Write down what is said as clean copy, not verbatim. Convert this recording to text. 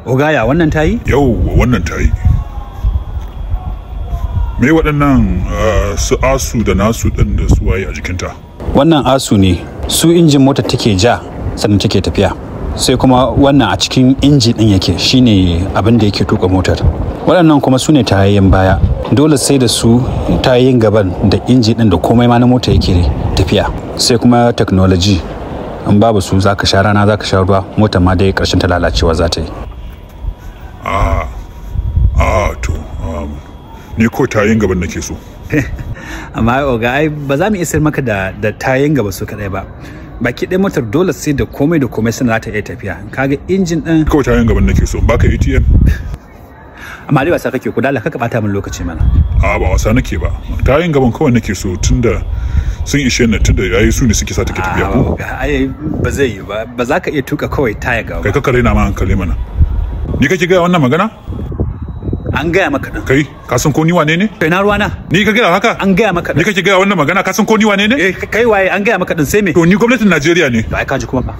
Ogaya wannan ta yi? Yau wannan ta yi. Me waɗannan su asu da nasu ɗin da su waye a jikinta? Wannan asu ne, su injin motar take ja sannan take tafiya. Sai kuma wannan a cikin inji ɗin yake shine abin da yake tuka motar. Waɗannan kuma su ne tayoyin baya. Dole sai da su tayoyin gaban da inji ɗin da komai ma na mota yake tafiya. Sai kuma technology. In babu su zaka sha rana zaka sha ruwa motar ma dai ƙarshen ta lalacewa za ta yi. To ni ko tayin gaban nake so. Amma oga ai ba za mu isar maka da tayin gaba su kadai ba. Baki ɗaya motar dole sai da komai suna ta iya tafiya. Kaga injin ɗin ko tayin gaban nake so baka ATM. Amma dai wasa kake ku dala kaka bata min lokaci mana. Ba wasa nake ba. Tayin gaban kawai nake so tunda sun ishe ni tunda yayi su ne suke sa take tafiya ko. Ai ba zai yi ba za ka iya tuka kawai taya gaba. Kai ka kare na ma hankali mana. Ni kake ga wannan magana? An gaya maka din. Kai ka san ko ni wane ne? Kai na ruwana. Ni ka gaya haka? An gaya maka din. Ni kake ga wannan magana ka san ko ni wane ne? Kai waye an gaya maka din sai me? To ni gwamnatin Najeriya ne. To ai ka ji kuma fa.